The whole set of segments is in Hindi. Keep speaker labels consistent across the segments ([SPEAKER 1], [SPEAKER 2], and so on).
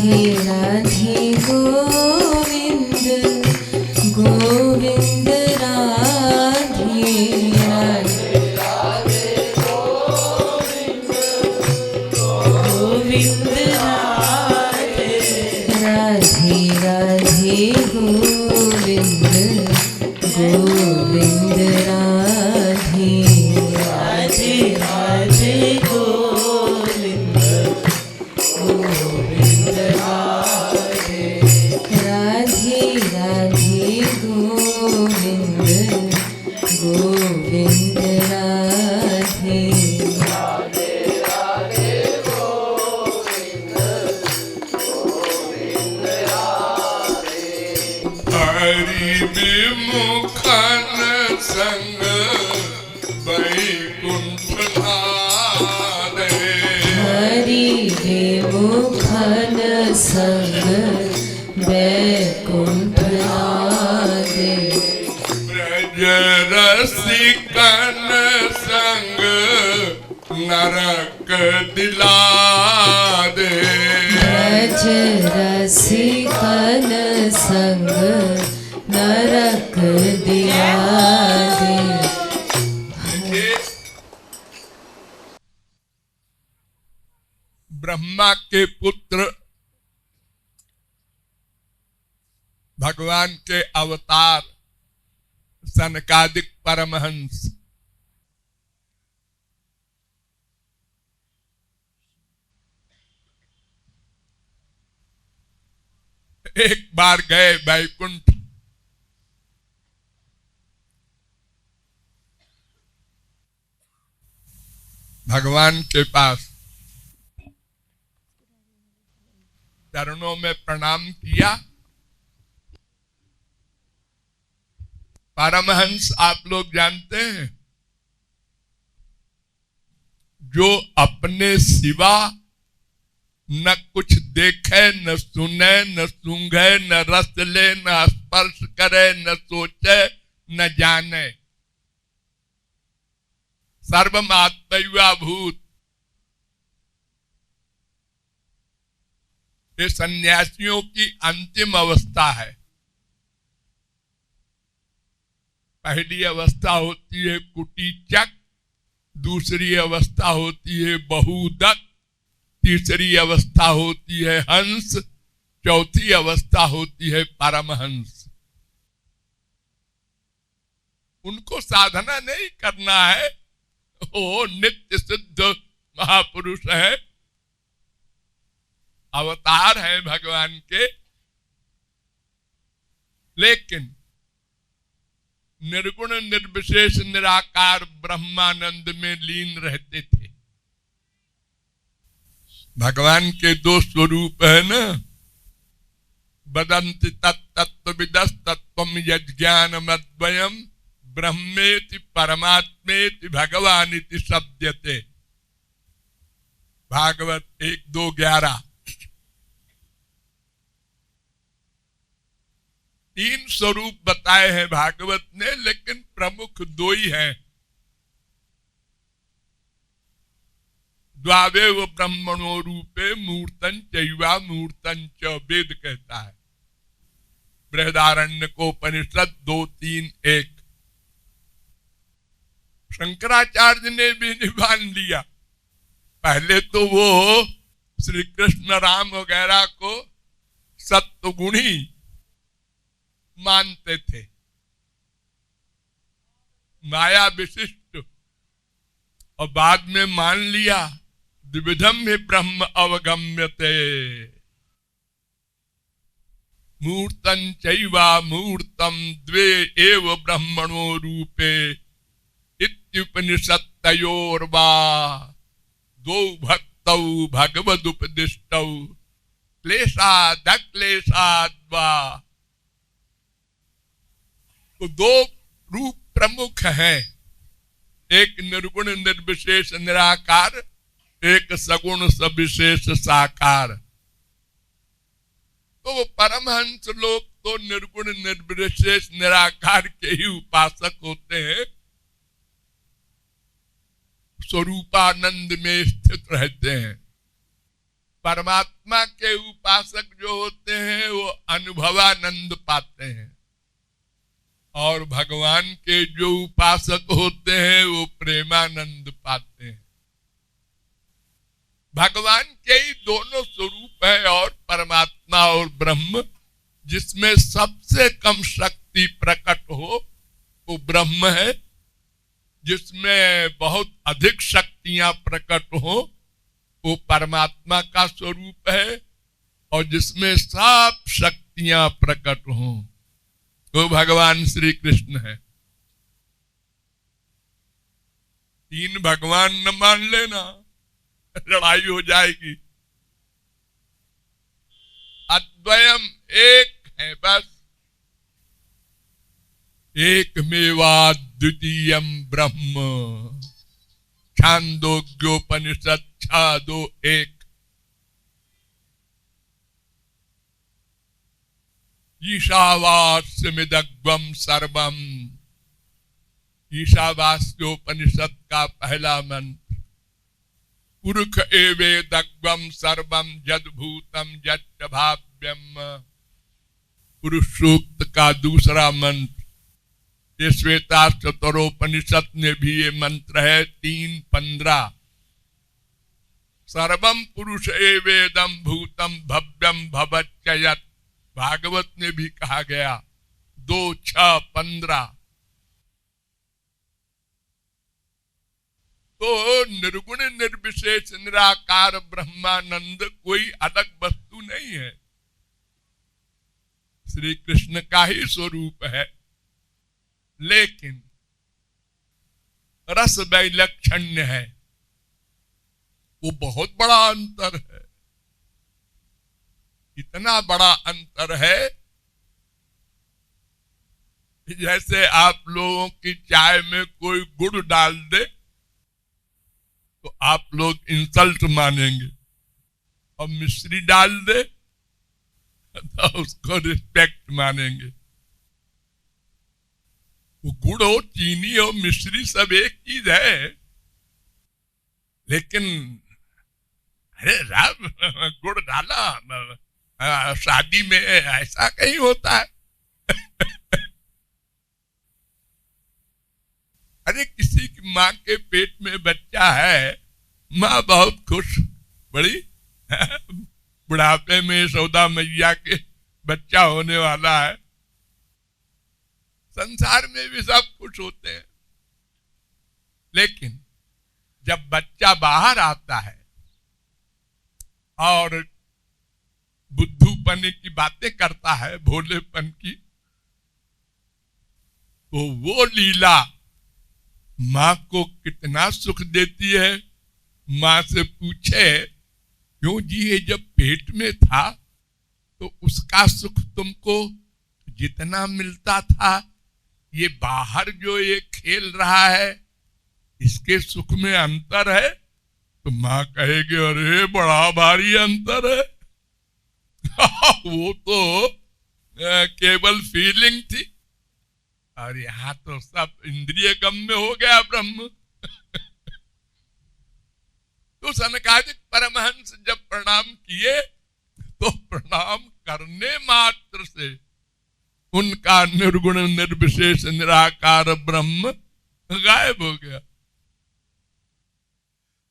[SPEAKER 1] राधे गोविंद गोविंद राधे राधे गोविंद राधे राधे राधे गोविंद गोविंद राधे राधे राधे गोविंद गोविंद राधे राधे राधे गोविंद गोविंद राधे राधे राधे गोविंद गोविंद राधे
[SPEAKER 2] हरि विमुखन संग वैकुंठ नारे
[SPEAKER 1] हरि विमुखन संग वैकुंठ नारे
[SPEAKER 2] ब्रज रसिकन संग नरक दिला दे
[SPEAKER 1] ब्रज रसिकन संग नरक दिला दे।
[SPEAKER 2] ब्रह्मा के पुत्र भगवान के अवतार सनकादिक परमहंस एक बार गए वैकुंठ। भगवान के पास चरणों में प्रणाम किया। परमहंस आप लोग जानते हैं, जो अपने सिवा न कुछ देखे, न सुने, न सूंघे, न रस ले, न स्पर्श करे, न सोचे, न जाने, सर्वमात्मैवा भूत, ये सन्यासियों की अंतिम अवस्था है। पहली अवस्था होती है कुटीचक, दूसरी अवस्था होती है बहुदक, तीसरी अवस्था होती है हंस, चौथी अवस्था होती है परमहंस। उनको साधना नहीं करना है, वो नित्य सिद्ध महापुरुष है, अवतार है भगवान के, लेकिन निर्गुण निर्विशेष निराकार ब्रह्मानंद में लीन रहते थे। भगवान के दो स्वरूप है ना, वदन्ति तत्तत्त्वविदः तत्त्वं यज्ञानमद्वयम् ब्रह्मेति परमात्मेति भगवानिति शब्दते। भागवत 1-2-11। तीन स्वरूप बताए हैं भागवत ने, लेकिन प्रमुख दो ही हैं। द्वावेव ब्रह्मणो रूपे मूर्तन चैवा मूर्तन च, वेद कहता है। बृहदारण्यकोपनिषद 2-3-1। शंकराचार्य ने भी निभान लिया। पहले तो वो श्री कृष्ण राम वगैरह को सत्वगुणी मानते थे, माया विशिष्ट, और बाद में मान लिया द्विविधम ही ब्रह्म अवगम्यते, मूर्तं चैवा मूर्तम द्वे एव ब्रह्मणो रूपे इत्युपनिषत्तयोर्वा द्वौ भक्तौ भगवदुपदिष्टौ क्लेशादक्लेशाद्वा। तो दो रूप प्रमुख हैं, एक निर्गुण निर्विशेष निराकार, एक सगुण सविशेष साकार। तो वो परमहंस लोग तो निर्गुण निर्विशेष निराकार के ही उपासक होते हैं, स्वरूपानंद में स्थित रहते हैं। परमात्मा के ऊपर उपासक जो होते हैं वो अनुभवानंद पाते हैं, और भगवान के जो उपासक होते हैं वो प्रेमानंद पाते हैं। भगवान के ही दोनों स्वरूप है, और परमात्मा और ब्रह्म, जिसमें सबसे कम शक्ति प्रकट हो वो ब्रह्म है, जिसमें बहुत अधिक शक्तियां प्रकट हो वो परमात्मा का स्वरूप है, और जिसमें सब शक्तियां प्रकट हो वो भगवान श्री कृष्ण है। तीन भगवान न मान लेना, लड़ाई हो जाएगी। अद्वयम एक है बस, एकमेवाद्वितीयम ब्रह्म। छांदोग्योपनिषद 6:2-1। ईशावास्यमिदग्वम सर्वम, ईशावास्योपनिषद का पहला मंत्र। पुरुष एवेदग्वम सर्वम यद्भूतम यच्च भाव्यम, पुरुष सूक्त का दूसरा मंत्र। ये श्वेताश्वतरोपनिषद में भी ये मंत्र है 3:15। सर्वम पुरुष एवेदम भूतम भव्यम भवच्च यत्, भागवत में भी कहा गया 2:6-15। तो निर्गुण निर्विशेष निराकार ब्रह्मानंद कोई अलग वस्तु नहीं है, श्री कृष्ण का ही स्वरूप है। लेकिन रस वैलक्षण्य है, वो बहुत बड़ा अंतर है। इतना बड़ा अंतर है जैसे आप लोगों की चाय में कोई गुड़ डाल दे तो आप लोग इंसल्ट मानेंगे, और मिश्री डाल दे तो उसको रिस्पेक्ट मानेंगे। वो गुड़ हो, चीनी हो, मिश्री सब एक चीज है, लेकिन अरे राम गुड़ डाला शादी में, ऐसा कहीं होता है? अरे किसी की माँ के पेट में बच्चा है, माँ बहुत खुश, बड़ी बुढ़ापे में यशोदा मैया के बच्चा होने वाला है। संसार में भी सब खुश होते हैं, लेकिन जब बच्चा बाहर आता है और बुद्धूपन की बातें करता है, भोलेपन की, तो वो लीला माँ को कितना सुख देती है। माँ से पूछे, क्यों जी ये जब पेट में था तो उसका सुख तुमको जितना मिलता था, ये बाहर जो ये खेल रहा है इसके सुख में अंतर है? तो माँ कहेगी अरे बड़ा भारी अंतर है। वो तो केवल फीलिंग थी, और यहाँ तो सब इंद्रिय गम्य हो गया ब्रह्म। तो सनकादिक परमहंस जब प्रणाम किए तो प्रणाम करने मात्र से उनका निर्गुण निर्विशेष निराकार ब्रह्म गायब हो गया।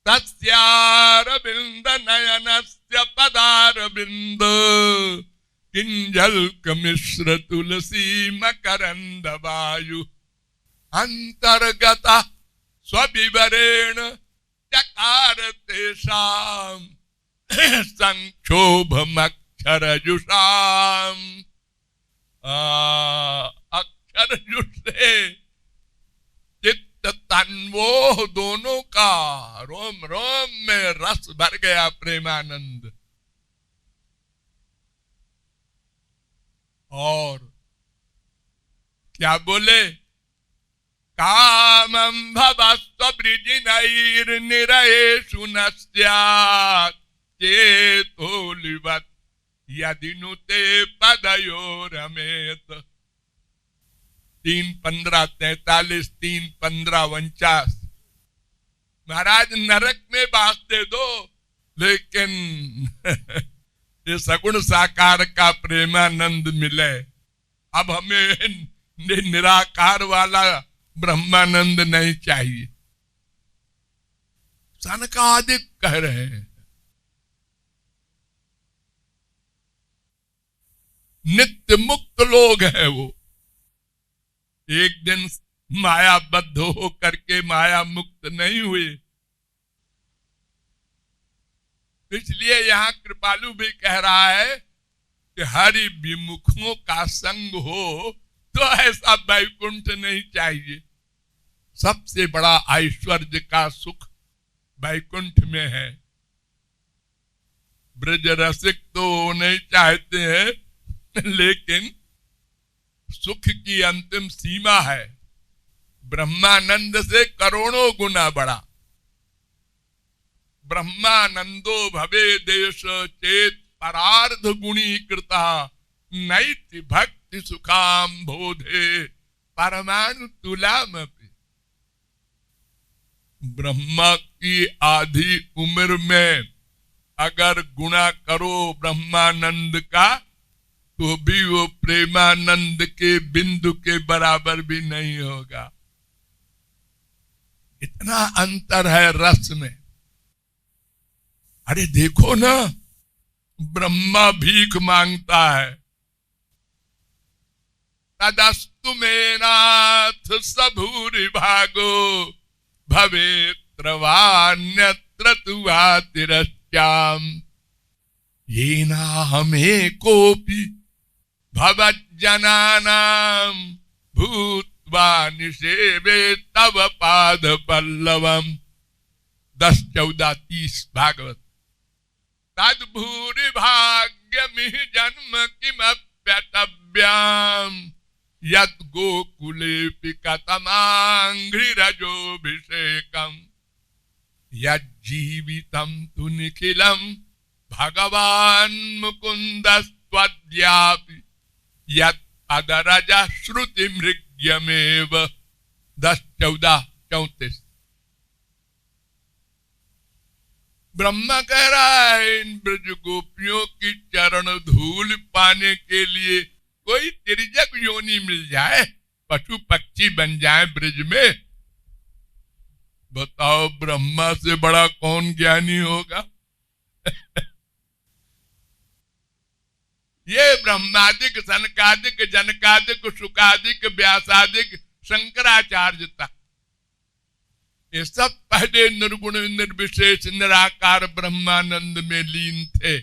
[SPEAKER 2] तस्यारविंद नयनस्य पदारविंद किंजल्क मिश्र तुलसी मकरंद वायु अंतर्गता स्वविवरेण चकार तेषाम संक्षोभमक्षरजुषाम। अक्षरजुष से चित्त तन्वोह दोनों का रोम रोम में रस भर गया, प्रेमानंद। और क्या बोले? कामं भवस्व ब्रिजिनैर्निरयेषु न स्यात् चेतोलिवत् यदि नुते पदयोरमेत। 3:15-43, 3:15-49। महाराज नरक में बास दे दो, लेकिन ये सगुण साकार का प्रेमानंद मिले। अब हमें निराकार वाला ब्रह्मानंद नहीं चाहिए। सनकादिक कह रहे हैं नित्य मुक्त लोग हैं वो, एक दिन मायाबद्ध हो करके माया मुक्त नहीं हुए। इसलिए यहां कृपालु भी कह रहा है कि हरि विमुखों का संग हो तो ऐसा वैकुंठ नहीं चाहिए। सबसे बड़ा ऐश्वर्य का सुख वैकुंठ में है। ब्रज रसिक तो नहीं चाहते हैं, लेकिन सुख की अंतिम सीमा है ब्रह्मानंद से करोड़ों गुना बड़ा। ब्रह्मानंदो भवे देश चेत परार्ध गुणी कृता नैति भक्ति सुखाम बोधे परमाणु तुलाम। ब्रह्मा की आधी उम्र में अगर गुणा करो ब्रह्मानंद का तो भी वो प्रेमानंद के बिंदु के बराबर भी नहीं होगा। इतना अंतर है रस में। अरे देखो ना, ब्रह्मा भीख मांगता है, तदस्तु में नाथ सबूरि भागो भवेत्र वान्यत्र तुवा तिरस्याम ये ना हमें कोपी भवज्जनानां भूत्वा निषेवे तव पाद पल्लवम। 10-14-30 भागवत। तद्भूरि भाग्यमिह जन्म किमप्यतव्याम यत् गोकुलेऽपि कतमाङ्घ्रिरजोऽभिषेकम् यज्जीवितं तु निखिलं भगवान् मुकुन्दस्त्वद्यापि यत् अदरजः श्रुति मृग्यमेव। 10-14-34। ब्रह्मा कह रहा है इन ब्रज गोपियों की चरण धूल पाने के लिए कोई तिर्यक योनि मिल जाए, पशु पक्षी बन जाए ब्रज में। बताओ ब्रह्मा से बड़ा कौन ज्ञानी होगा? ये ब्रह्मादिक सनकादिक जनकादिक शुकादिक व्यासादिक शंकराचार्य तक ये सब पहले निर्गुण निर्विशेष निराकार ब्रह्मानंद में लीन थे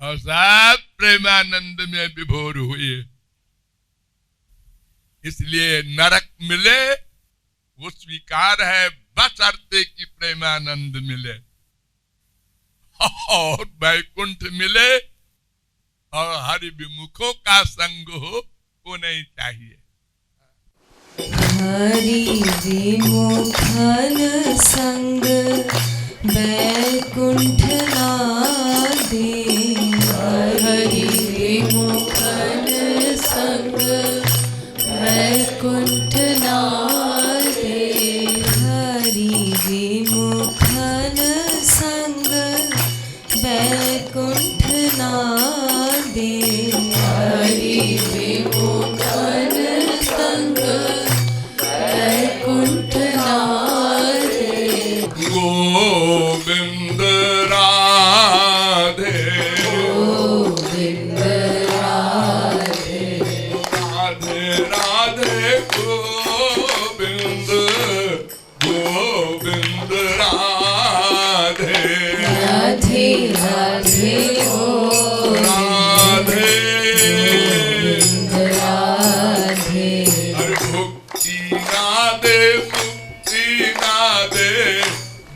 [SPEAKER 2] और सब प्रेमानंद में विभोर हुए। इसलिए नरक मिले वो स्वीकार है, बशर्ते कि प्रेमानंद मिले, और वैकुंठ मिले और हरि विमुखों का संग हो वो नहीं चाहिए।
[SPEAKER 1] हरि विमुखन संग वैकुंठ नादे। हरि विमुखन संग वैकुंठ नादे। हरि विमुखन संग वैकुंठ नादे। हरि विमुखन संग वैकुंठ नादे।
[SPEAKER 2] गोविंद राधे
[SPEAKER 1] गोविंद राधे।
[SPEAKER 2] राधे राधे गोविंद गोविंद राधे।
[SPEAKER 1] राधे राधे ओ
[SPEAKER 2] राधे
[SPEAKER 1] गोविंद राधे।
[SPEAKER 2] हर भक्ति नादे मुक्ति नादे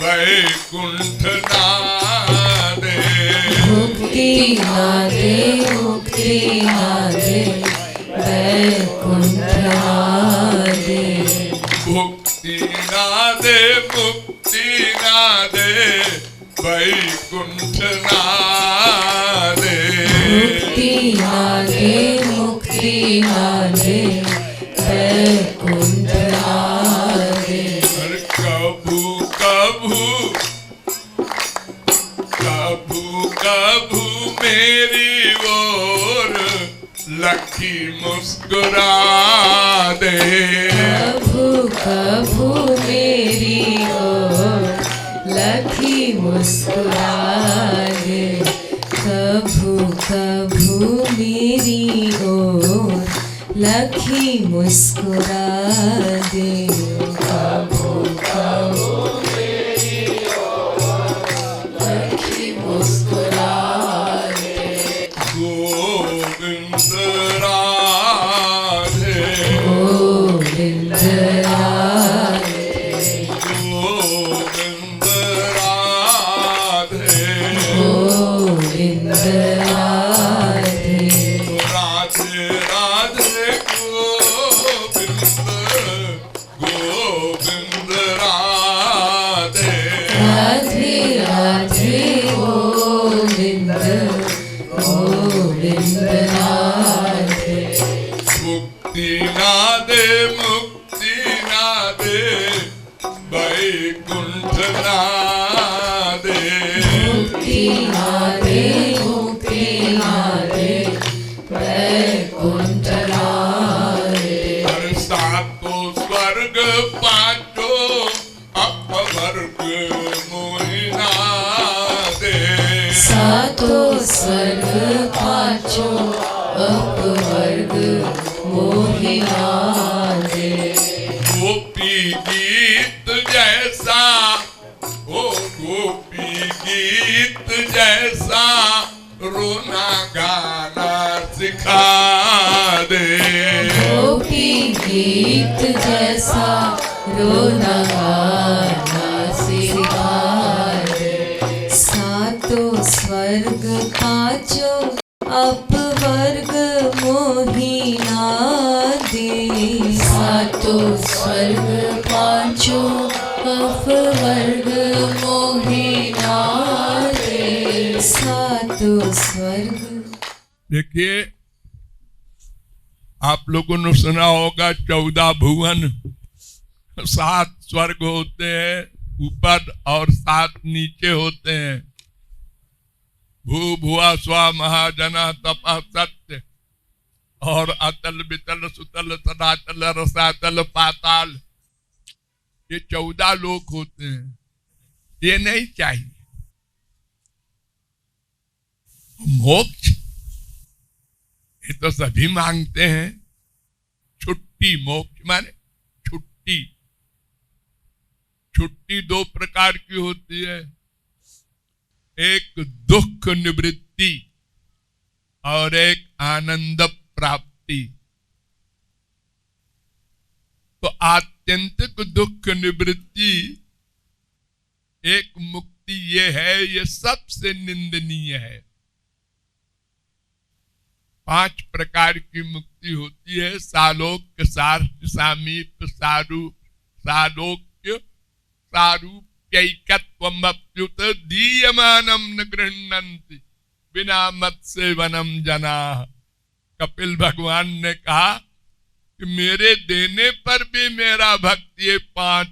[SPEAKER 2] वैकुंठ नादे।
[SPEAKER 1] मुक्ति नादे मुक्ति नादे वैकुंठ नादे।
[SPEAKER 2] भक्ति नादे मुक्ति नादे वैकुंठ नादे।
[SPEAKER 1] मुक्ति नादे मुक्ति नादे वैकुंठ नादे।
[SPEAKER 2] हर कभू कभू कभू कभू मेरी ओर लखी मुस्कुरा दे।
[SPEAKER 1] कभू कभू मेरी ओर लखी मुस्कुरा दे। कभू कभू मेरी ओर लखी मुस्कुरा दे। कभू कभू मेरी ओर लखी मुस्कुरा दे।
[SPEAKER 2] गोविंद राधे
[SPEAKER 1] गोविंद राधे
[SPEAKER 2] गोविंद राधे
[SPEAKER 1] गोविंद राधे
[SPEAKER 2] राधे राधे गोविंद गोविंद राधे
[SPEAKER 1] राधे राधे गोविंद गोविंद राधे।
[SPEAKER 2] मुक्ति ना दे वैकुंठ ना दे।
[SPEAKER 1] मुक्ति ना दे वैकुंठ ना दे।
[SPEAKER 2] हर सातों स्वर्ग पांचों अपवर्ग मोहिना दे।
[SPEAKER 1] सातों स्वर्ग पांचों अपवर्ग मोहिना दे।
[SPEAKER 2] गोपी गीत जैसा ओ गोपी गीत जैसा रोना गाना सिखा दे।
[SPEAKER 1] गोपी गीत जैसा रोना गाना सिखा दे। सातों स्वर्ग पांचों अपवर्ग मोहिना दे। सातों स्वर्ग पांचों अपवर्ग मोहिना दे। सातों स्वर्ग।
[SPEAKER 2] देखिए, आप लोगों ने सुना होगा 14 भुवन, 7 स्वर्ग होते हैं ऊपर और 7 नीचे होते हैं। भू भुआ स्वा महाजना तपा सत्य और अतल बितल सुतल सदातल रसातल पाताल, ये 14 लोक होते हैं। ये नहीं चाहिए। मोक्ष ये तो सभी मांगते हैं। छुट्टी, मोक्ष माने छुट्टी। छुट्टी 2 प्रकार की होती है, एक दुख निवृत्ति और एक आनंद प्राप्ति। तो आत्यंतिक दुख निवृत्ति एक मुक्ति ये है, ये सबसे निंदनीय है। 5 प्रकार की मुक्ति होती है, सालोक्य, सार्थ, सामीप्य, सारूप, सालोक्य, सारूप्यैकत्वमप्युत दीयमानम न गृह्णन्ति बिना मत सेवनम जनाः। कपिल भगवान ने कहा कि मेरे देने पर भी मेरा भक्त ये 5